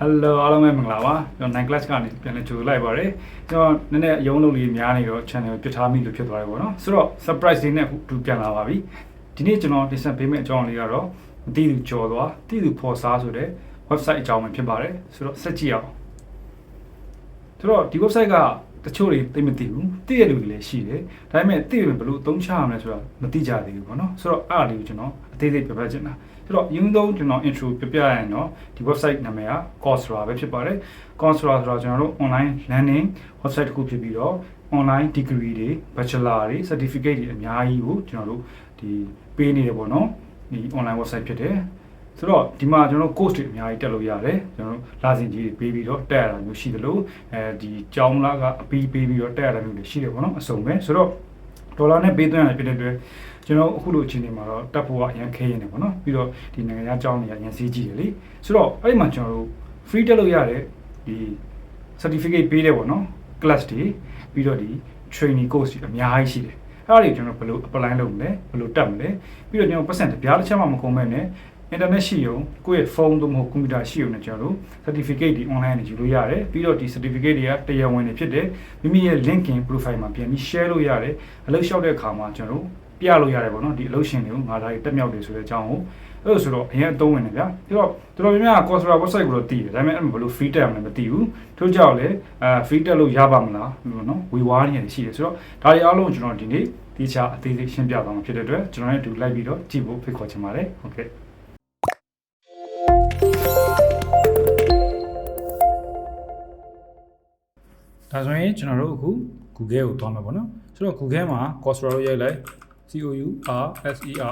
Hello အားလုံးပဲမင်္ဂလာပါကျွန်တော် Naing class ကနေပြန်လည်ကြိုလိုက်ပါရစေကျွန်တော်နည်းနည်းရုံးလုံးလေးများနေတော့ channel ပြထားမိလို့ဖြစ်သွားတယ်ပေါ့နော်ဆိုတော့ surprise လေးနဲ့တူပြန်လာပါပြီဒီနေ့ကျွန်တော်တင်ဆက်ပေးမယ့်အကြောင်းလေးကတော့မသိသူကြော်သွားသိသူဖော်စားဆိုတဲ့ website အကြောင်းပဲဖြစ်ပါတယ်ဆိုတော့ဆက်ကြည့်အောင်ဆိုတော့ဒီ website ကတချို့တွေသိမသိဘူးသိရလူတွေလည်းရှိတယ်ဒါပေမဲ့သိရင်ဘယ်လိုအသုံးချရမလဲဆိုတာမသိကြသေးဘူးပေါ့နော်ဆိုတော့အဲ့ဒါလေးကိုကျွန်တော်အသေးစိတ်ပြပြချင်တာဆိုတော့ရင်းသုံးကျွန်တော် intro ပြပြရရင်တော့ဒီ website နာမည်က Coursera ပဲဖြစ်ပါတယ် Coursera ဆိုတော့ကျွန်တော်တို့ online learning website တစ်ခုဖြစ်ပြီးတော့ online degree တွေ bachelor တွေ certificate တွေအများကြီးကိုကျွန်တော်တို့ဒီပေးနေတယ်ပေါ့နော်ဒီ online website ဖြစ်တယ်ဆိုတော့ဒီမှာကျွန်တော်တို့ course တွေအများကြီးတက်လို့ရတယ်ကျွန်တော်တို့လာစဉ်ကြီးတွေပေးပြီးတော့တက်ရတာမျိုးရှိတယ်လို့ဒီကျောင်းလာကအပီးပေးပြီးတော့တက်ရတာမျိုးတွေရှိတယ်ပေါ့နော်အစုံပဲဆိုတော့ဒေါ်လာနဲ့ပေးသွင်းရဖြစ်တဲ့အတွက်ကျွန်တော်အခုလိုအချိန်တွေမှာတော့တက်ဖို့ကအရင်ခဲရင်နေပေါ့နော်ပြီးတော့ဒီနိုင်ငံခြားကျောင်းတွေကအရင်စီးကြည့်တယ်လေဆိုတော့အဲ့ဒီမှာကျွန်တော်တို့ free တက်လို့ရတဲ့ဒီ certificate ပေးတယ်ပေါ့နော် class တွေပြီးတော့ဒီ training course တွေအများကြီးရှိတယ်အဲ့ဒါတွေကျွန်တော်ဘယ်လို apply လုပ်မလဲဘယ်လိုတက်မလဲပြီးတော့ကျွန်တော်ပတ်စံတပြားတစ်ချက်မှမကုန်မဲ့နဲ့ internet ရှိရုံကိုယ့်ရဲ့ phone သို့မဟုတ် computer ရှိရုံနဲ့ကျွန်တော်တို့ certificate တွေ online နဲ့ယူလို့ရတယ်ပြီးတော့ဒီ certificate တွေကတရားဝင်တွေဖြစ်တယ်မိမိရဲ့ LinkedIn profile မှာပြန်ပြီး share လို့ရတယ်အလုပ်လျှောက်တဲ့အခါမှာကျွန်တော်တို့ပြလို့ရတယ်ပေါ့နော်ဒီအလုပ်ရှင်တွေကိုငါဒါတွေတက်မြောက်တယ်ဆိုတဲ့အကြောင်းကိုအဲ့လိုဆိုတော့အရင်အသုံးဝင်တယ်ဗျာပြီးတော့တော်တော်များများ Coursera website ကိုတော့တည်တယ်ဒါပေမဲ့အဲ့ဘယ်လို free တက်ရမလဲမသိဘူးထို့ကြောင့်လည်းfree တက်လို့ရပါမလားလို့နော်ဝေဝါးနေရရှိတယ်ဆိုတော့ဒါတွေအားလုံးကျွန်တော်ဒီနေ့ဒီချာအသေးစိတ်ရှင်းပြသွားမှာဖြစ်တဲ့အတွက်ကျွန်တော်နဲ့အတူလိုက်ပြီးတော့ကြည့်ဖို့ဖိတ်ခေါ်ချင်ပါတယ်ဟုတ်ကဲ့ဒါဆိုရင်ကျွန်တော်တို့အခု Google ကိုသွားမှာပေါ့နော်ဆိုတော့ Google မှာ Coursera ရိုက်လိုက် COURSERA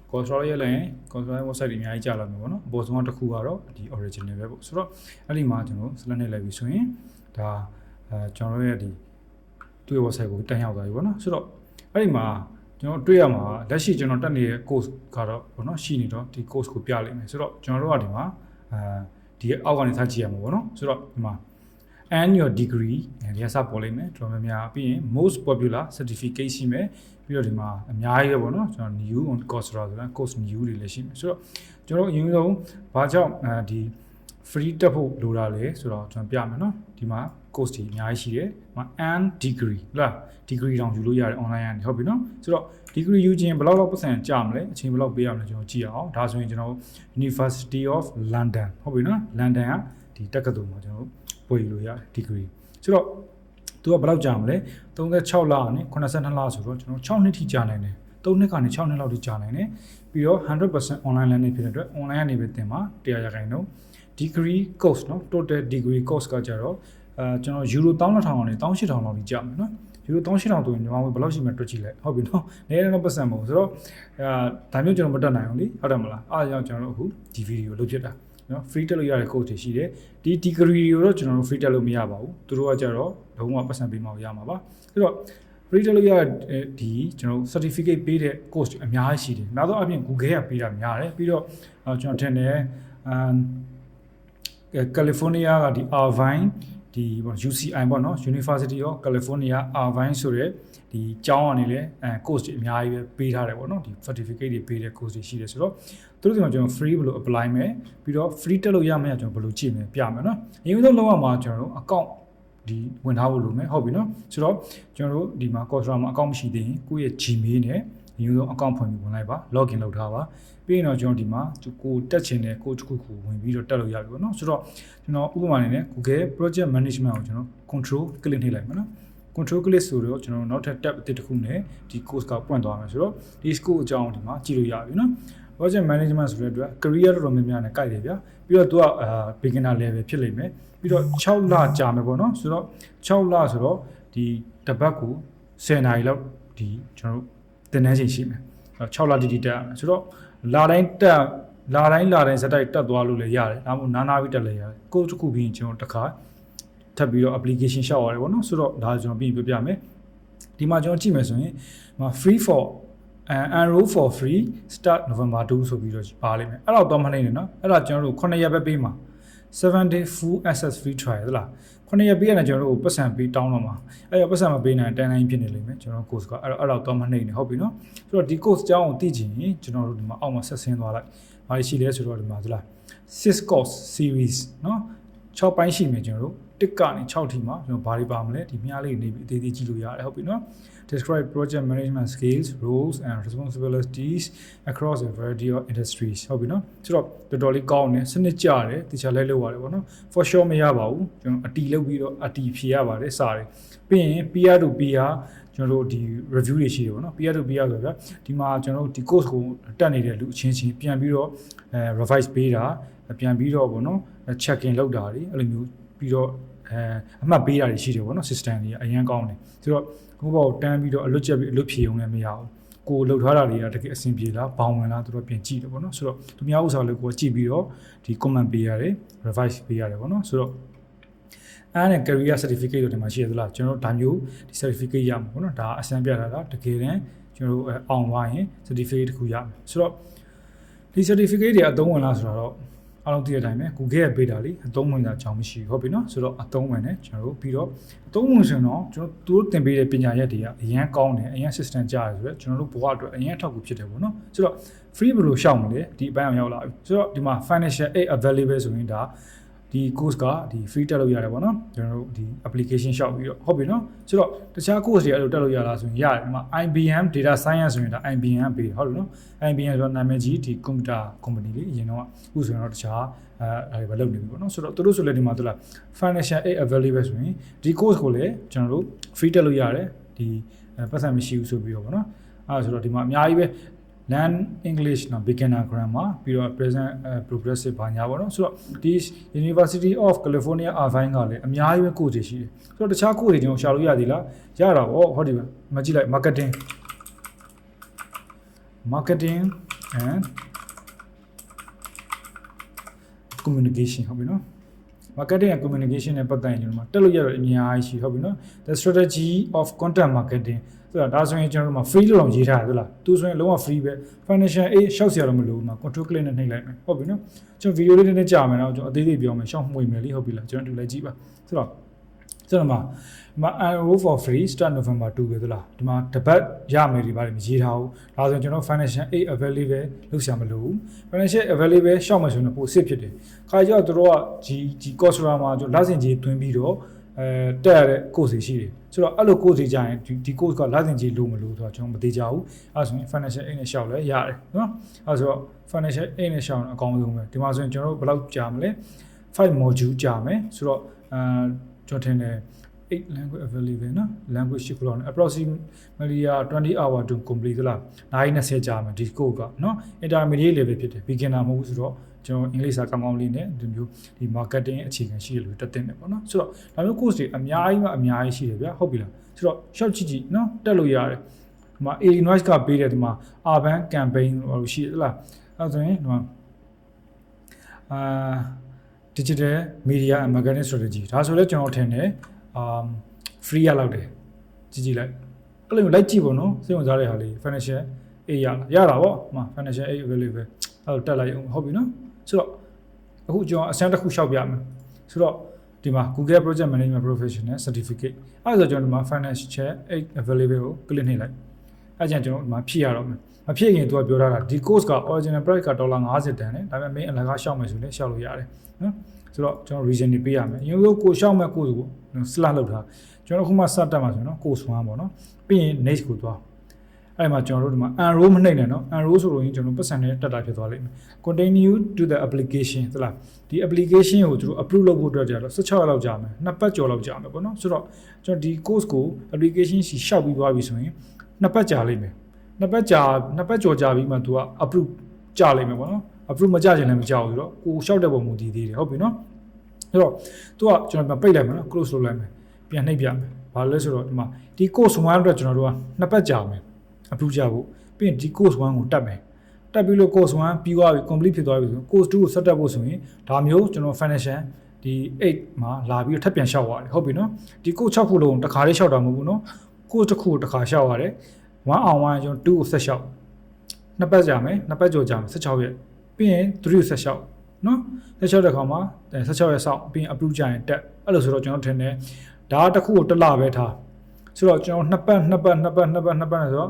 Coursera ရိုက်လိုက်ရင် Coursera website တွေအများကြီးကြာလာမှာပေါ့နော်အပေါ်ဆုံးတစ်ခုကတော့ဒီ original ပဲပေါ့ဆိုတော့အဲ့ဒီမှာကျွန်တော် select နေလိုက်ပြီဆိုရင်ဒါကျွန်တော်ရဲ့ဒီသူ့ရဲ့ website ကိုတက်ရောက်သွားပြီပေါ့နော်ဆိုတော့အဲ့ဒီမှာကျွန်တော်တွေ့ရမှာလက်ရှိကျွန်တော်တက်နေတဲ့ course ကတော့ပေါ့နော်ရှိနေတော့ဒီ course ကိုပြလိုက်မယ်ဆိုတော့ကျွန်တော်တို့ကဒီမှာဒီအောက်ကနေစကြည့်ရမှာပေါ့နော်ဆိုတော့ဒီမှာand your degree ဒီအစပေါ်လိမ့်မယ်တော်တော်များများပြီးရင် most popular certificate ရှိမယ်ပြီးတော့ဒီမှာအများကြီးပဲပေါ့နော်ကျွန်တော် new on Coursera ဆိုတာ course new တွေလည်းရှိမယ်ဆိုတော့ကျွန်တော်အရင်ဆုံးဘာကြောင့်ဒီ free တက်ဖို့လိုတာလဲဆိုတော့ကျွန်တော်ပြမယ်နော်ဒီမှာ course တွေအများကြီးရှိတယ်ဒီမှာ and degree ဟုတ်လား degree တောင်ယူလို့ရတယ် online ကနေဟုတ်ပြီနော်ဆိုတော့ degree ယူခြင်းဘယ်လောက်ပတ်စံကြာမလဲအချိန်ဘယ်လောက်ပေးရမလဲကျွန်တော်ကြည့်အောင်ဒါဆိုရင်ကျွန်တော် University of London ဟုတ်ပြီနော် London ကဒီတက္ကသိုလ်မှာကျွန်တော်ပို့ယူလို့ရတယ် degree ဆိုတော့သူကဘယ်လောက်ကြာမလဲ36လနဲ့82လဆိုတော့ကျွန်တော်6နှစ်ထိကြာနိုင်တယ်3နှစ်ကနေ6နှစ်လောက်ထိကြာနိုင်တယ်ပြီးတော့ 100% online learning ဖြစ်တဲ့အတွက် online ကနေပဲသင်ပါ100% degree course เนาะ total degree course ကကြတော့ကျွန်တော်ယူရို12000ကနေ18000လောက်ထိကြာမယ်เนาะယူရို18000ဆိုရင်ညီမတို့ဘယ်လောက်ရှိမှတွက်ကြည့်လိုက်ဟုတ်ပြီเนาะနည်းနည်းတော့ပတ်စံမဟုတ်ဆိုတော့ဒါမျိုးကျွန်တော်မတက်နိုင်အောင်လေဟုတ်တယ်မလားအားကြောင့်ကျွန်တော်တို့အခုဒီဗီဒီယိုလုပ်ဖြစ်တာနော် free တက်လို့ရတဲ့ course တွေရှိတယ်ဒီ degree တွေတော့ကျွန်တော်တို့ free တက်လို့မရပါဘူးသူတို့ကကြတော့လုံးဝပတ်စံပေးမှရမှာပါဆိုတော့ free တက်လို့ရတဲ့ဒီကျွန်တော် certificate ပေးတဲ့ course တွေအများကြီးရှိတယ်နောက်တော့အပြင် Google ကပေးတာများတယ်ပြီးတော့ကျွန်တော်ထင်တယ်California ကဒီ Irvine ဒီ UCI ပေါ့နော် University of California Irvine ဆိုတဲ့ဒီကျောင်းကနေလည်းcourse တွေအများကြီးပဲပေးထားတယ်ပေါ့နော်ဒီ certificate တွေပေးတဲ့ course တွေရှိတယ်ဆိုတော့သူတို့ကကျွန်တော် free ဘယ်လို apply မယ်ပြီးတော့ free တက်လို့ရမယ်ကျွန်တော်ဘယ်လိုကြည့်မယ်ပြမယ်နော်အရင်ဆုံးလုံးဝမှာကျွန်တော်တို့ account ဒီဝင်ထားဖို့လိုမယ်ဟုတ်ပြီနော်ဆိုတော့ကျွန်တော်တို့ဒီမှာ Coursera မှာ account မရှိသေးရင်ကိုယ့်ရဲ့ Gmail နဲ့အရင်ဆုံး account ဖွင့်ပြီးဝင်လိုက်ပါ login လုပ်ထားပါပြီးရင်တော့ကျွန်တော်ဒီမှာကိုတက်ချင်တဲ့ကိုတစ်ခုခုဝင်ပြီးတော့တက်လို့ရပြီပေါ့နော်ဆိုတော့ကျွန်တော်ဥပမာအနေနဲ့ Google Project Management ကိုကျွန်တော် control click နှိပ်လိုက်မှာနော် control click ဆိုတော့ကျွန်တော်နောက်ထပ် tab အသစ်တစ်ခုနဲ့ဒီ course ကပွင့်သွားမယ်ဆိုတော့ဒီ scope အကြောင်းဒီမှာကြည့်လို့ရပြီနော် project management ဆိုတဲ့အတွက် career တော်တော်များများနဲ့ကြိုက်တယ်ဗျာပြီးတော့သူကbeginner level ဖြစ်လိမ့်မယ်ပြီးတော့6လကြာမယ်ပေါ့နော်ဆိုတော့6လဆိုတော့ဒီတစ်ပတ်ကို10နာရီလောက်ဒီကျွန်တော်တို့သင်တန်းချိန်ရှိမယ်6လတိတိတက်ရမယ်ဆိုတော့လာတိုင်းဇက်တိုက်တက်သွားလို့လည်းရတယ်ဒါမှမဟုတ်နားပြီးတက်လည်းရတယ်ကိုယ်တစ်ခုပြီးရင်ကျွန်တော်တစ်ခါထပ်ပြီးတော့ application ရှောက်ရတယ်ပေါ့နော်ဆိုတော့ဒါကျွန်တော်ပြီးပြပြမယ်ဒီမှာကျွန်တော်ကြည့်မယ်ဆိုရင် free for enroll for free start November 2ဆိုပြီးတော့ပါလိမ့်မယ်အဲ့တော့တော့မနေနဲ့နော်အဲ့ဒါကျွန်တော်တို့9ရက်ပဲပေးမှာ7 day full access free trial ဟုတ်လား9ရက်ပေးရတယ်ကျွန်တော်တို့ပတ်စံပေးတောင်းတော့မှာအဲ့တော့ပတ်စံမပေးနိုင်တန်တိုင်းဖြစ်နေလိမ့်မယ်ကျွန်တော် course ကအဲ့တော့တော့မနေနဲ့ဟုတ်ပြီနော်ဆိုတော့ဒီ course အကြောင်းကိုသိချင်ရင်ကျွန်တော်တို့ဒီမှာအောက်မှာဆက်ဆင်းသွားလိုက်ဘာရှိလဲဆိုတော့ဒီမှာဟုတ်လား 6 course series နော် 6ပိုင်းရှိမယ်ကျွန်တော်တို့တစ်ကနေ6ထိမှာကျွန်တော်ဘာတွေပါမလဲဒီမြားလေးနေပြီးအသေးသေးကြည့်လို့ရတယ်ဟုတ်ပြီနော် describe project management skills roles and responsibilities across a variety of industries ဟုတ်ပြီနော်ဆိုတော့တော်တော်လေးကောင်းတယ်စနစ်ကျတယ်တခြားလိုက်လို့ရတယ်ပေါ့နော် for sure မရပါဘူးကျွန်တော်အတီလုပ်ပြီးတော့အတီဖြေရပါတယ်စာတယ်ပြီးရင် peer to peer ကျွန်တော်တို့ဒီ review တွေရှိတယ်ပေါ့နော် peer to peer ဆိုတော့ဒီမှာကျွန်တော်တို့ဒီ course ကိုတက်နေတဲ့လူအချင်းချင်းပြန်ပြီးတော့revise ပေးတာပြန်ပြီးတော့ပေါ့နော် check in လုပ်တာတွေအဲ့လိုမျိုးပြီးတော့အမှတ်ပေးတာတွေရှိတယ်ပေါ့နော် system တွေအရင်ကောင်းတယ်ဆိုတော့ကိုယ့်ဘောကိုတန်းပြီးတော့အလွတ်ချက်ပြီးအလွတ်ဖြေအောင်လည်းမရဘူးကိုလှုပ်ထားတာတွေကတကယ်အဆင်ပြေလားဘောင်းဝင်လားသူတို့ပြင်ကြည့်တယ်ပေါ့နော်ဆိုတော့သူများဥစ္စာလေးကိုကြည့်ပြီးတော့ဒီ comment ပေးရတယ် revise ပေးရတယ်ပေါ့နော်ဆိုတော့အဲ့နဲ့ career certificate တို့ဒီမှာရှိရသလားကျွန်တော်ဒါမျိုးဒီ certificate ရမှာပေါ့နော်ဒါအဆန်းပြတာလားတကယ်တမ်းကျွန်တော်အောင်သွားရင် certificate တစ်ခုရမယ်ဆိုတော့ဒီ certificate တွေအသုံးဝင်လားဆိုတော့အားလုံးသိတဲ့အတိုင်းပဲ Google ရဲ့ပေးတာလေအသုံးဝင်တာအကြောင်းမရှိဘူးဟုတ်ပြီနော်ဆိုတော့အသုံးဝင်တယ်ကျွန်တော်တို့ပြီးတော့အသုံးဝင်ဆိုတော့ကျွန်တော်တို့သင်ပေးတဲ့ပညာရပ်တွေကအရင်ကောင်းတယ်အရင် system ကြားတယ်ဆိုတော့ကျွန်တော်တို့ဘဝအတွက်အရင်အထောက်အကူဖြစ်တယ်ပေါ့နော်ဆိုတော့ free ဘယ်လိုရှောက်မလဲဒီအပိုင်းအောင်ရောက်လာပြီဆိုတော့ဒီမှာ financial aid available ဆိုရင်ဒါဒီ course ကဒီ free တက်လို့ရတယ်ပေါ့နော်ကျွန်တော်တို့ဒီ application ရှောက်ပြီးတော့ဟုတ်ပြီနော်ဆိုတော့တခြား course တွေအဲ့လိုတက်လို့ရလားဆိုရင်ရတယ်ဒီမှာ IBM data science ဆိုရင်ဒါ IBM ပေးဟုတ်တယ်နော် IBM ဆိုတော့နာမည်ကြီးဒီ computer company လေးအရင်တော့အခုဆိုရင်တော့တခြားအဲ့ဒါပဲလုပ်နေပြီပေါ့နော်ဆိုတော့သူတို့ဆိုလည်းဒီမှာသူလား financial aid available ဆိုရင်ဒီ course ကိုလည်းကျွန်တော်တို့ free တက်လို့ရတယ်ဒီပတ်စံမရှိဘူးဆိုပြီးတော့ပေါ့နော်အဲ့ဒါဆိုတော့ဒီမှာအများကြီးပဲ learn English နော် beginner grammar ပြီးတော့ present progressive ဘာညာပေါ့နော်ဆိုတော့ဒီ University of California Irvine ကလည်းအများကြီးပဲ course တွေရှိတယ်ဆိုတော့တခြား course တွေကျွန်တော်ရှာလို့ရသေးလားရတာပေါ့ဟုတ်တယ်မကြည့်လိုက် marketing and communication ဟုတ်ပြီနော် marketing and communication နဲ့ပတ်သက်ရင်ကျွန်တော်တက်လို့ရတော့အများကြီးရှိဟုတ်ပြီနော် the strategy of content marketing ဆိုတာဒါဆိုရင်ကျွန်တော်တို့မှာ free လို့တော့ရေးထားတယ်ဟုတ်လားသူဆိုရင်လုံးဝ free ပဲ financial aid ရှောက်စရာတော့မလိုဘူးမှာ control click နဲ့နှိပ်လိုက်မယ်ဟုတ်ပြီနော်ကျွန်တော် video လေးနဲ့ကြာမယ်နော်ကျွန်တော်အသေးသေးပြောမယ်ရှောက်မှွေမယ်လေဟုတ်ပြီလားကျွန်တော်တူလိုက်ကြည့်ပါဆိုတော့မှာ enroll for free start November 2ပဲသလားဒီမှာတပတ်ရမယ်ဒီပါတယ်မရေးထားဘူးဒါဆိုရင်ကျွန်တော် financial aid available လုပ်ဆရာမလိုဘူး financial available ရှောက်မယ်ဆိုရင်ပိုစစ်ဖြစ်တယ်ခါကြောက်တို့ကဒီ course မှာကျွန်တော်လစဉ်ကြီးတွင်းပြီးတော့တက်ရတဲ့ course တွေရှိတယ်ဆိုတော့အဲ့လို course တွေကြာရင်ဒီ course ကလစဉ်ကြီးလို့မလို့ဆိုတော့ကျွန်တော်မသိကြဘူးအဲ့ဆိုရင် financial aid နဲ့ရှောက်လဲရတယ်နော်အဲ့ဆိုတော့ financial aid နဲ့ရှောက်ရင်အကောင်းဆုံးပဲဒီမှာဆိုရင်ကျွန်တော်တို့ဘယ်လောက်ကြာမလဲ5 module ကြာမယ်ဆိုတော့ကျွန်တော်ထင်တယ်8 language available နော် language ရှိခုလောက် approximately 20 hour to complete လားနိုင်20ကြာမယ်ဒီ code ကနော် intermediate level ဖြစ်တယ် beginner မဟုတ်ဘူးဆိုတော့ကျွန်တော်အင်္ဂလိပ်စာကောင်းကောင်းလေးနဲ့ဒီမျိုးဒီ marketing အခြေခံရှိရလို့တက်တင်တယ်ပေါ့နော်ဆိုတော့ဒါမျိုး course တွေအများကြီးရှိတယ်ဗျာဟုတ်ပြီလားဆိုတော့ short ကြည့်နော်တက်လို့ရတယ်ဒီမှာ Illinois ကပေးတယ်ဒီမှာ urban campaign လို့ရှိတယ်လားအဲ့ဆိုရင်ဒီမှာdigital media and marketing strategy ဒါဆိုလဲကျွန်တော်ထင်တယ်free ရလောက်တယ်ကြည့်လိုက်အဲ့လိုလိုက်ကြည့်ပေါ့နော်စိတ်ဝင်စားတဲ့ဟာလေး financial aid ရတာပေါ့ဟိုမှာ financial aid available အဲ့တော့တက်လိုက်အောင်ဟုတ်ပြီနော်ဆိုတော့အခုကျွန်တော်အစမ်းတစ်ခုရှောက်ပြမယ်ဆိုတော့ဒီမှာ Google Project Management Professional Certificate အဲ့ဒါဆိုကျွန်တော်ဒီမှာ financial aid available ကို click နှိပ်လိုက်အဲ့ကျန်ကျွန်တော်ဒီမှာဖြည့်ရတော့မယ်မဖြည့်ရင်သူကပြောထားတာဒီ course က original price က$50တန်တယ်ဒါပေမဲ့ main အလကားရှောက်မယ်ဆိုလည်းရှောက်လို့ရတယ်နော်ဆိုတော့ကျွန်တော် reason တွေပေးရမယ်အရင်ဆုံးကိုရှောက်မဲ့ course ကို slot လောက်ထားကျွန်တော်ခုမှစတက်မှာဆိုရင်နော် course 1ပေါ့နော်ပြီးရင် next ကိုသွားအဲ့မှာကျွန်တော်တို့ဒီမှာ enroll မနှိပ်နဲ့နော် enroll ဆိုလို့ရင်ကျွန်တော်ပတ်စံနဲ့တက်တာဖြစ်သွားလိမ့်မယ် continue to the application သလားဒီ application ကိုသူတို့ approve လုပ်ဖို့အတွက်ကြတော့16ရက်လောက်ကြာမယ်2ပတ်ကျော်လောက်ကြာမယ်ပေါ့နော်ဆိုတော့ကျွန်တော်ဒီ course ကို application စီရှောက်ပြီးသွားပြီဆိုရင်2ပတ်ကြာလိမ့်မယ်2ပတ်ကျော်ကြာပြီးမှသူက approve ကြာလိမ့်မယ်ပေါ့နော် approve မကြာချင်လည်းမကြောက်ဘူးဆိုတော့ကိုရှောက်တဲ့ပုံမူတည်သေးတယ်ဟုတ်ပြီနော်အဲ့တော့သူကကျွန်တော်ပိတ်လိုက်မယ်နော် close လုပ်လိုက်မယ်ပြန်နှိပ်ပြမယ်ဘာလို့လဲဆိုတော့ဒီမှာဒီ course 1အတွက်ကျွန်တော်တို့က2ပတ်ကြာမယ် approve ကြဖို့ပြီးရင်ဒီ course 1ကိုတက်မယ်တက်ပြီးလို့ course 1ပြီးသွားပြီ complete ဖြစ်သွားပြီဆို course 2ကိုဆက်တက်ဖို့ဆိုရင်ဒါမျိုးကျွန်တော် financial ဒီ8မှာလာပြီးထပ်ပြန်လျှောက်ရတယ်ဟုတ်ပြီနော်ဒီ course 6ခုလုံးတစ်ခါလေးလျှောက်တာမဟုတ်ဘူးနော် course တစ်ခုတစ်ခါလျှောက်ရတယ်1 on 1ကျွန်တော်2ကိုဆက်လျှောက်2ပတ်ကြာမယ်2ပတ်ကျော်ကြာမယ်16ရက်ပြီးရင်3ကိုဆက်လျှောက်နော်ဆက်လျှောက်တဲ့ခါမှာ16ရက်စောင့်ပြီးရင် approve ကြရင်တက်အဲ့လိုဆိုတော့ကျွန်တော်ထင်တယ်ဒါတစ်ခုကိုတစ်လပဲထားဆိုတော့ကျွန်တော်2ပတ်ဆိုတော့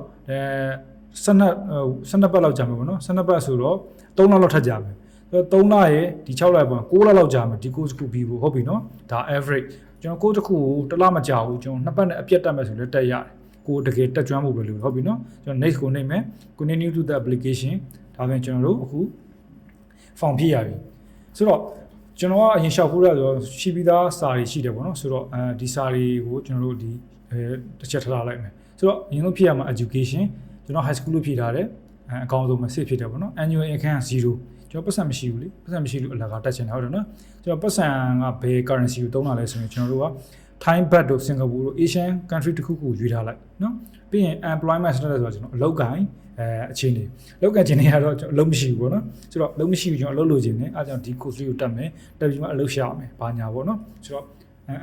12ပတ်လောက်ကြာမယ်ပေါ့နော်12ပတ်ဆိုတော့3လလောက်ထပ်ကြာမယ် 3လရဲ့ဒီ6လပေါ့9လလောက်ကြာမယ်ဒီ course ခုပြီးဖို့ဟုတ်ပြီနော်ဒါ average ကျွန်တော် course တစ်ခုကိုတစ်လမကြာဘူးကျွန်တော်နှစ်ပတ်နဲ့အပြတ်တက်မယ်ဆိုလည်းတက်ရတယ်ကိုတကယ်တက်ကြွမှုပဲလို့ဟုတ်ပြီနော်ကျွန်တော် next ကိုနှိပ်မယ် continue to the application ဒါပြန်ကျွန်တော်တို့အခု form ဖြည့်ရပြီဆိုတော့ကျွန်တော်ကအရင်လျှောက်ဖို့ရဆိုတော့ရှိပြီးသားစာတွေရှိတယ်ပေါ့နော်ဆိုတော့ဒီစာတွေကိုကျွန်တော်တို့ဒီတစ်ချက်ထားလိုက်မယ်ဆိုတော့အရင်ဆုံးဖြည့်ရမှာ education ကျွန်တော် high school လို့ဖြည့်ထားတယ်အကောင်းဆုံးပဲစစ်ဖြစ်တယ်ပေါ့နော် annual income 0ကျွန်တော်ပတ်စံမရှိဘူးလေပတ်စံမရှိလို့အလကားတက်ချင်တာဟုတ်တယ်နော်ကျွန်တော်ပတ်စံကဘယ် currency ကိုသုံးတာလဲဆိုရင်ကျွန်တော်တို့က Thai baht တို့ Singapore တို့ Asian country တစ်ခုခုရွေးထားလိုက်နော်ပြီးရင် employment status ဆိုတော့ကျွန်တော်အလုပ်ကိုင်အခြေအနေလောက်ကန်ခြင်းတွေကတော့အလုပ်မရှိဘူးပေါ့နော်ဆိုတော့အလုပ်မရှိဘူးကျွန်တော်အလုပ်လုပ်ခြင်းနဲ့အားကြောင့်ဒီ course လေးကိုတက်မယ်တက်ပြီးမှအလုပ်ရှာမယ်ဘာညာပေါ့နော်ဆိုတော့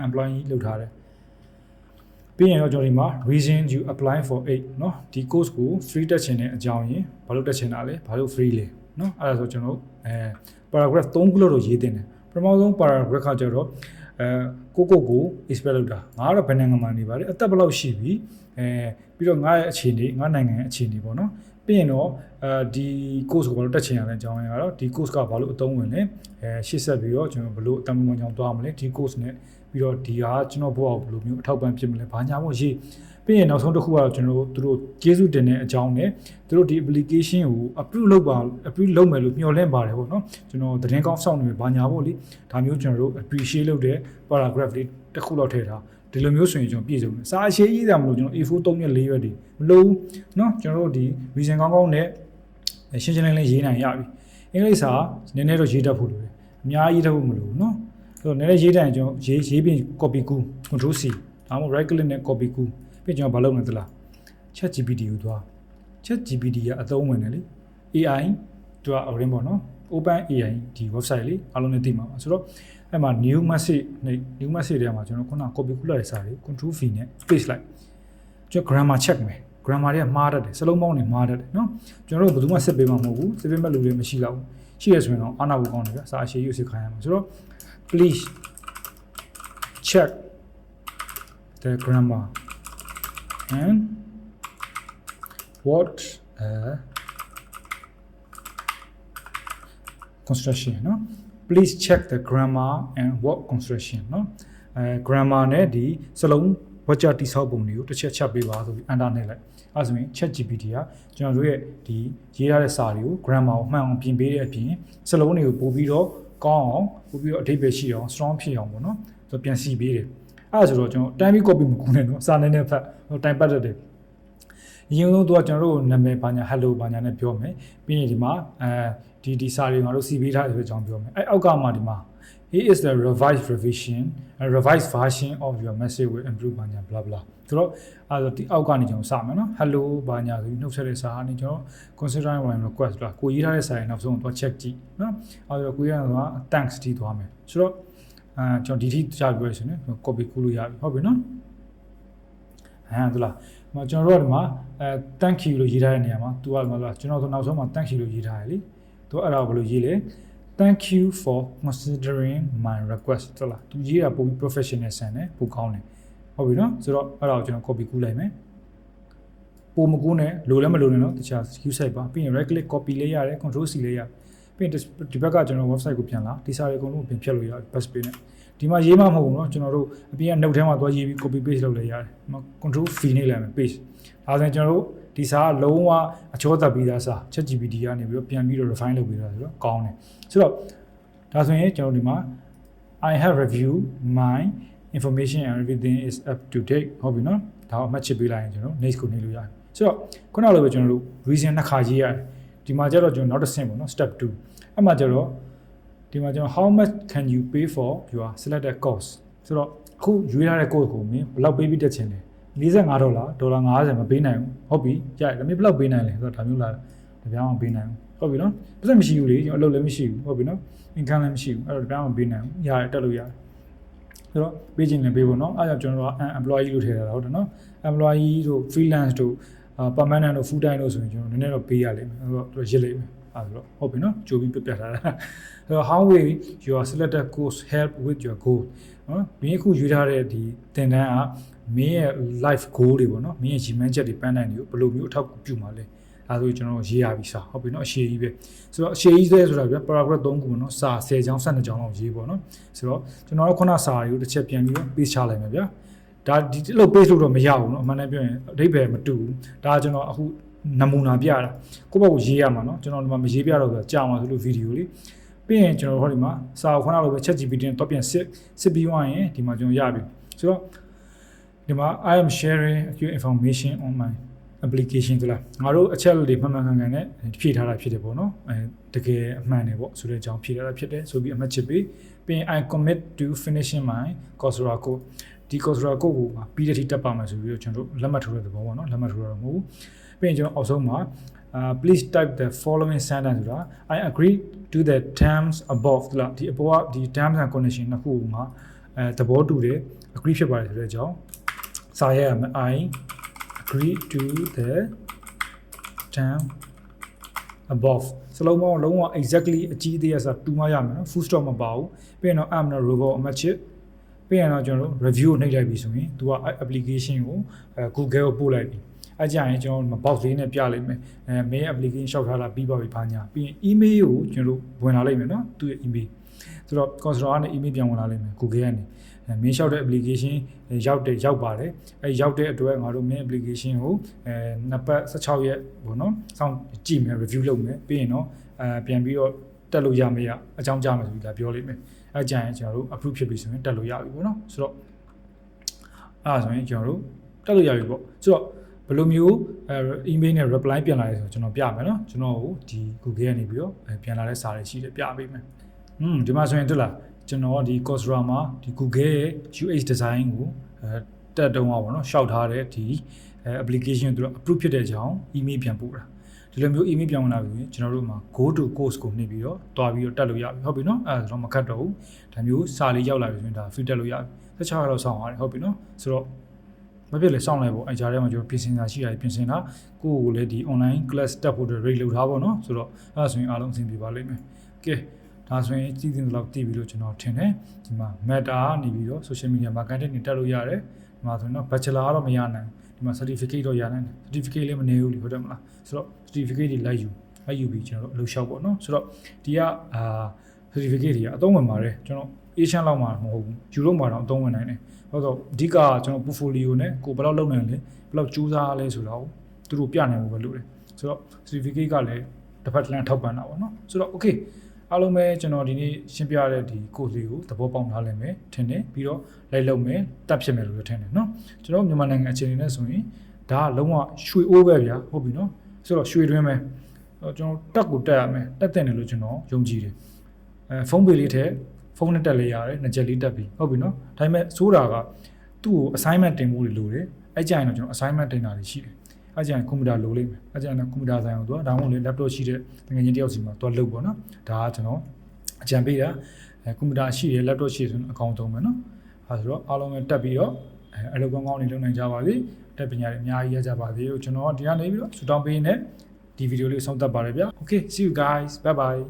employee လုပ်ထားတယ်ပြီးရင်တော့ကျွန်တော်ဒီမှာ reason you apply for 8เนาะဒီ course ကို free တက်ခြင်းတဲ့အကြောင်းရင်းဘာလို့တက်ခြင်းတာလဲဘာလို့ free လဲเนาะအဲ့ဒါဆိုကျွန်တော်paragraph 3ခုလို့ရေးတင်တယ်ပထမဆုံး paragraph ကကျတော့ကို expect လုပ်တာငါကတော့ဘယ်နိုင်ငံမှာနေပါလဲအသက်ဘယ်လောက်ရှိပြီပြီးတော့ငါရဲ့အခြေအနေငါနိုင်ငံရဲ့အခြေအနေပေါ့နော်ပြီးရင်တော့ဒီ course ကိုဘာလို့တက်ချင်ရလဲအကြောင်းရင်းကတော့ဒီ course ကဘာလို့အသုံးဝင်လဲရှေ့ဆက်ပြီးတော့ကျွန်တော်ဘလို့အတမန်ကြောင်သွားမလဲဒီ course နဲ့ပြီးတော့ဒီဟာကျွန်တော်ဘဝကိုဘယ်လိုမျိုးအထောက်ပံ့ဖြစ်မလဲဘာညာမို့ရေးပြီးရင်နောက်ဆုံးတစ်ခုကတော့ကျွန်တော်တို့ကျေးဇူးတင်တဲ့အကြောင်းနဲ့သူတို့ဒီ application ကို approve လုပ်မယ်လို့မျှော်လင့်ပါတယ်ပေါ့နော်ကျွန်တော်သတင်းကောင်းစောင့်နေမယ်ဘာညာပေါ့လေဒါမျိုးကျွန်တော်တို့ appreciate လုပ်တဲ့ paragraph လေးတစ်ခုလောက်ထည့်ထားဒီလိုမျိုးဆိုရင်ကျွန်တော်ပြည့်စုံတယ်စာအရှိကြီးတာမလို့ကျွန်တော် A4 3ရက်4ရက်ဒီမလို့เนาะကျွန်တော်တို့ဒီ vision ကောင်းကောင်းနဲ့ရှင်းရှင်းလင်းလင်းရေးနိုင်ရပြီအင်္ဂလိပ်စာနည်းနည်းတော့ရေးတတ်ဖို့လိုတယ်အများကြီးတတ်ဖို့မလိုဘူးเนาะဆိုတော့နည်းနည်းရေးတတ်ရင်ကျွန်တော်ရေးပြီး copy ကူ control C ဒါမှမဟုတ် right click နဲ့ copy ကူပြီးကျွန်တော်ဘာလုပ်မလဲသလား chat GPT ကိုသွား chat GPT ကအသုံးဝင်တယ်လေ AI သူက orange ပေါ့နော် open AI ဒီ website လေးအားလုံးနဲ့သိမှာပါဆိုတော့အဲ့မှာ new message နဲ့ new message တွေမှာကျွန်တော်ခုန copy ကူလိုက်တဲ့စာတွေ control V နဲ့ paste လိုက်ကျွန်တော် grammar check မယ် grammar တွေကမှားတတ်တယ်စလုံးပေါင်းတွေမှားတတ်တယ်နော်ကျွန်တော်တို့ဘယ်သူမှစစ်ပေးမှာမဟုတ်ဘူးစစ်ပေးမဲ့လူတွေမရှိတော့ဘူးရှိရဆိုရင်တော့အာနာဖို့ကောင်းတယ်ဗျစာအရှိယူစစ်ခိုင်းရမှာဆိုတော့ please check the grammar and what construction เนาะ please check the grammar and what construction เนาะgrammar နဲ့ဒီစလုံးဝါကျတိဆောက်ပုံတွေကိုတစ်ချက်ချက်ပေးပါဆိုပြီး enter နဲ့လိုက်အဲဆိုရင် chat GPT ကကျွန်တော်တို့ရဲ့ဒီရေးထားတဲ့စာတွေကို grammar ကိုမှန်အောင်ပြင်ပေးတဲ့အပြင်စလုံးတွေကိုပို့ပြီးတော့ကောင်းအောင်ပို့ပြီးတော့အဓိပ္ပာယ်ရှိအောင် strong ဖြစ်အောင်ပေါ့နော်ဆိုပြန်စီပေးတယ်အဲ့ဒါဆိုတော့ကျွန်တော်တိုင်းပြီး copy မကူနဲ့နော်စာနဲ့ဖတ်တိုင်းပတ်တတ်တယ်အရင်ဆုံးသူကကျွန်တော်တို့နာမည်ဘာညာ hello ဘာညာနဲ့ပြောမယ်ပြီးရင်ဒီမှာဒီစာတွေငါတို့စီပေးထားတယ်ဆိုတဲ့အကြောင်းပြောမယ်အဲ့အောက်ကမှဒီမှာ he is the revised revision a revised version of your message will improve ဘာညာ blah blah ဆိုတော့အဲ့တော့ဒီအောက်ကနေကျွန်တော်စမယ်နော် hello ဘာညာဆိုပြီးနှုတ်ဆက်တဲ့စာကနေကျွန်တော် consider one request လားကိုရေးထားတဲ့စာရဲ့နောက်ဆုံးတော့ check ကြည့်နော်အဲ့တော့ကိုရေးရတာက thanks တီးသွားမယ်ဆိုတော့ကျွန်တော်ဒီထိကြားပြောရရှင်နော် copy ကူးလို့ရပြီဟုတ်ပြီနော်ဟမ်လားကျွန်တော်တို့ကဒီမှာthank you လို့ရေးထားတဲ့နေရာမှာ तू ကကျွန်တော်တို့နောက်ဆုံးမှာ thank you လို့ရေးထားရလေ तू အဲ့ဒါကိုဘယ်လိုရေးလဲ thank you for considering my request ဟုတ်လား तू ရေးတာပိုပြီး professional ဆန်တယ်ပိုကောင်းတယ်ဟုတ်ပြီနော်ဆိုတော့အဲ့ဒါကိုကျွန်တော် copy ကူးလိုက်မယ်ပိုမကူးနဲ့လိုလည်းမလိုနဲ့နော်တခြား use site ပါပြီးရင် right click copy လေးရတယ် control C လေးရပြီးရင်ဒီဘက်ကကျွန်တော် website ကိုပြန်လာဒီစာတွေအကုန်လုံးပြန်ဖြတ်လို့ရတယ် bus page နဲ့ဒီမှာရေးမှမဟုတ်ဘူးเนาะကျွန်တော်တို့အပြင်က note ထဲမှာသွားရေးပြီး copy paste လုပ်လဲရတယ်။ control V နဲ့လိုက်မယ် paste ။ဒါဆိုရင်ကျွန်တော်တို့ဒီစာကလုံးဝအချောတက်ပြီးသားစာ chat GPT ကနေပြီးတော့ပြန်ပြီးတော့ refine လုပ်ပြီးတော့ဆိုတော့ကောင်းတယ်။ဆိုတော့ဒါဆိုရင်ကျွန်တော်ဒီမှာ I have reviewed my information and everything is up to date ဟုတ်ပြီเนาะ။ဒါကိုမှတ်ချစ်ပေးလိုက်ရင်ကျွန်တော် next ကိုနေလို့ရတယ်။ဆိုတော့ခုနလိုပဲကျွန်တော်တို့ reason နှစ်ခါရေးရတယ်။ဒီမှာကျတော့ကျွန်တော်နောက်တစ်ဆင့်ပေါ့เนาะ step 2အဲ့မှာကျတော့ဒီမှာကျွန်တော် how much can you pay for your selected course ဆိုတော့အခုရွေးထားတဲ့ course ကိုမင်းဘယ်လောက်ပေးပြီးတက်ချင်လဲ$45ဒေါ်လာ50မပေးနိုင်ဘူးဟုတ်ပြီရတယ်ဒါမျိုးဘယ်လောက်ပေးနိုင်လဲဆိုတော့ဒါမျိုးလာတပြားမှပေးနိုင်ဘူးဟုတ်ပြီနော်ပတ်သက်မရှိဘူးလေကျွန်တော်အလုပ်လည်းမရှိဘူးဟုတ်ပြီနော် income လည်းမရှိဘူးအဲ့တော့တပြားမှပေးနိုင်ဘူးရတယ်တက်လို့ရတယ်ဆိုတော့ပေးချင်လည်းပေးဖို့နော်အဲ့ဒါကျွန်တော်တို့က employee လို့ထည့်ထားတာဟုတ်တယ်နော် employee တို့ freelance တို့permanent တို့ full time တို့ဆိုရင်ကျွန်တော်နည်းနည်းတော့ပေးရလိမ့်မယ်အဲ့တော့ရစ်လိမ့်မယ်အဲ့တော့ဟုတ်ပြီနော်ကြိုပြီးပြပြထားတာဆိုတော့ how will your selected course help with your goal နော်မင်းအခုယူထားတဲ့ဒီသင်တန်းကမင်းရဲ့ life goal တွေပေါ့နော်မင်းရဲ့ရည်မှန်းချက်တွေပန်းတိုင်တွေကိုဘယ်လိုမျိုးအထောက်အကူပြုမှာလဲ အဲဆိုကျွန်တော်ရေးရပြီစာဟုတ်ပြီနော်အရှည်ကြီးပဲဆိုတော့အရှည်ကြီးတဲ့ဆိုတာဗျ paragraph 3ခုပေါ့နော်စာ10ကြောင်း12ကြောင်းလောက်ရေးပေါ့နော်ဆိုတော့ကျွန်တော်တို့ခုနစာတွေကိုတစ်ချက်ပြန်ပြီးတော့ paste ချလိုက်မယ်ဗျာဒါဒီလို paste လို့တော့မရဘူးเนาะအမှန်တမ်းပြောရင်အဓိပ္ပာယ်မတူဘူးဒါကျွန်တော်အခုနမူနာပြတာကိုယ့်ဘက်ကိုရေးရမှာเนาะကျွန်တော်ဒီမှာမရေးပြတော့ဆိုကြာမှာဆိုလို့ဗီဒီယိုလေးပြီးရင်ကျွန်တော်ဟောဒီမှာစာကိုခုနလိုပဲ ChatGPT နဲ့တော့ပြန်စစ်ပြီးသွားရင်ဒီမှာကျွန်တော်ရပြီဆိုတော့ဒီမှာ I am sharing your information on my application ဆိုလားငါတို့အချက်တွေမှန်မှန်ကန်ကန်နဲ့ဖြည့်ထားတာဖြစ်တယ်ပေါ့เนาะတကယ်အမှန်တယ်ပေါ့ဆိုတဲ့အကြောင်းဖြည့်ထားတာဖြစ်တယ်ဆိုပြီးအမှတ်ချက်ပြီးရင် I commit to finishing my Coursera codeဒီ Coursera code ကိုပြီးတဲ့ထိတက်ပါမယ်ဆိုပြီးတော့ကျွန်တော်တို့လက်မှတ်ထိုးတဲ့သဘောပေါ့နော်လက်မှတ်ထိုးရတော့မဟုတ်ဘူးပြီးရင်ကျွန်တော်အောက်ဆုံးမှာplease type the following sentence ဆိုတာ I agree to the terms above လားဒီအပေါ်ကဒီ terms and condition နှစ်ခုမှာသဘောတူတယ် agree ဖြစ်ပါတယ်ဆိုတဲ့အကြောင်းစာရရမယ် I agree to the term above စလုံးပေါင်းလုံးဝ exactly အကြီးသေးရဆိုတာတူမှရမယ်နော် full stop မပါဘူးပြီးရင်တော့ am နဲ့ robot အမှတ်ချက်ပြီးရင်တော့ကျွန်တော်တို့ review ကိုနှိပ်လိုက်ပြီဆိုရင်သူက application ကိုGoogle ကိုပို့လိုက်ပြီအဲကြရင်ကျွန်တော်တို့ box လေးနဲ့ပြလိုက်မယ်main application ရှောက်ထားတာပြီးပါပြီဘာညာပြီးရင် email ကိုကျွန်တော်တို့ဝင်လာလိုက်မယ်နော်သူ့ရဲ့ email ဆိုတော့ Coursera ကနေ email ပြန်ဝင်လာလိုက်မယ် Google ကနေမင်းလျှောက်တဲ့ application ရောက်ပါတယ်အဲရောက်တဲ့အတွက်ငါတို့ main application ကိုနှစ်ပတ်16ရက်ပေါ့နော်စောင့်ကြည့်မယ် review လုပ်မယ်ပြီးရင်တော့ပြန်ပြီးတော့တက်လို့ရမရအကြောင်းကြားမယ်ဆိုပြီးဒါပြောလိုက်မယ်အဲကြရင်ကျွန်တော်တို့ approve ဖြစ်ပြီဆိုရင်တက်လို့ရပြီပေါ့နော်ဆိုတော့အဲ့ဒါဆိုရင်ကျွန်တော်တို့တက်လို့ရပြီပေါ့ဆိုတော့ဘယ်လိုမျိုး email နဲ့ reply ပြန်လာလဲဆိုတော့ကျွန်တော်ပြမယ်နော်ကျွန်တော်ကိုဒီ Google ကနေပြီးတော့ပြန်လာတဲ့စာတွေရှိတယ်ပြပေးမယ်ဒီမှာဆိုရင်တွေ့လားကျွန်တော်ဒီ Coursera မှာဒီ Google ရဲ့ UX design ကိုတက်တုံးပါပေါ့နော်ရှောက်ထားတဲ့ဒီ application သူတို့ approve ဖြစ်တဲ့အကြောင်း email ပြန်ပို့တာဒီလိုမျိုး email ပြန်ဝင်လာပြီကျွန်တော်တို့မှာ go to course ကိုနှိပ်ပြီးတော့တွားပြီးတော့တက်လို့ရပြီဟုတ်ပြီနော်အဲဒါဆိုတော့မခတ်တော့ဘူးဒါမျိုးစာလေးရောက်လာပြီဆိုရင်ဒါ free တက်လို့ရပြီ16ရက်လောက်စောင့်ရတယ်ဟုတ်ပြီနော်ဆိုတော့မဖြစ်လေစောင့်လိုက်ပေါ့အဲကြားထဲမှာကျွန်တော်ပြင်ဆင်တာရှိရတယ်ပြင်ဆင်တာကိုယ့်ကိုလည်းဒီ online class တက်ဖို့ rate လုပ်ထားပေါ့နော်ဆိုတော့အဲဒါဆိုရင်အားလုံးအဆင်ပြေပါလိမ့်မယ်ကဲဒါဆိုရင်ကြည့်တင်တော့တည်ပြီလို့ကျွန်တော်ထင်တယ်ဒီမှာ Meta နေပြီးတော့ social media marketing တွေတက်လို့ရတယ်ဒီမှာဆိုရင်တော့ bachelor ကတော့မရနိုင်ဒီမှာ certificate တော့ရနိုင်တယ် certificate လည်းမနေဘူးလေဟုတ်တယ်မလားဆိုတော့ certificate တွေလိုက်ယူပြီးကျွန်တော်တို့အလုပ်လျှောက်ပေါ့နော်ဆိုတော့ဒီကcertificate တွေကအသုံးဝင်ပါတယ်ကျွန်တော် Asian လောက်မှာမဟုတ်ဘူး Europe မှာတော့အသုံးဝင်နိုင်တယ်ဟုတ်တော့အဓိကကျွန်တော် portfolio နဲ့ကိုဘယ်လောက်လုပ်နိုင်လဲဘယ်လောက်ကြိုးစားလဲဆိုတော့သူတို့ပြနိုင်ဖို့ပဲလုပ်တယ်ဆိုတော့ certificate ကလည်းတစ်ဖက်တစ်လမ်းထောက်ပံ့တာပေါ့နော်ဆိုတော့ okayအားလုံးပဲကျွန်တော်ဒီနေ့ရှင်းပြရတဲ့ဒီ course လေးကိုသဘောပေါက်ထားလိမ့်မယ်ထင်တယ်ပြီးတော့လိုက်လုပ်မယ်တက်ဖြစ်မယ်လို့ထင်တယ်နော်ကျွန်တော်မြန်မာနိုင်ငံအခြေအနေနဲ့ဆိုရင်ဒါကလုံးဝရွှေအိုးပဲဗျာဟုတ်ပြီနော်ဆိုတော့ရွှေတွင်းပဲကျွန်တော်တက်ကိုတက်ရမယ်တက်တဲ့တယ်လို့ကျွန်တော်ယုံကြည်တယ်ဖုန်းပေလေးထဲဖုန်းနဲ့တက်လေရတယ်နှစ်ချက်လေးတက်ပြီဟုတ်ပြီနော်ဒါပေမဲ့စိုးတာကသူ့ကို assignment တင်ဖို့လိုတယ်အဲ့ကြရင်တော့ကျွန်တော် assignment တင်တာတွေရှိတယ်အဲ့ကြရင်ကွန်ပျူတာလိုလိမ့်မယ်အဲ့ကြရင်ကွန်ပျူတာဆိုင်အောင်သူကဒါမှမဟုတ်လေ laptop ရှိတဲ့ငွေချင်းတယောက်စီမှာသူကလုပ်ပေါ့နော်ဒါကကျွန်တော်အကြံပေးတာကွန်ပျူတာရှိတယ် laptop ရှိဆိုရင်အကောင့်သုံးမယ်နော်အဲဆိုတော့အားလုံးပဲတက်ပြီးတော့အလုပ်ကောင်းကောင်းတွေလုပ်နိုင်ကြပါစေတက်ပညာတွေအများကြီးရကြပါစေလို့ကျွန်တော်ဒီကနေပြီးတော့ဆူတောင်းပေးနေဒီဗီဒီယိုလေးဆုံးသက်ပါတယ်ဗျာ Okay see you guys bye bye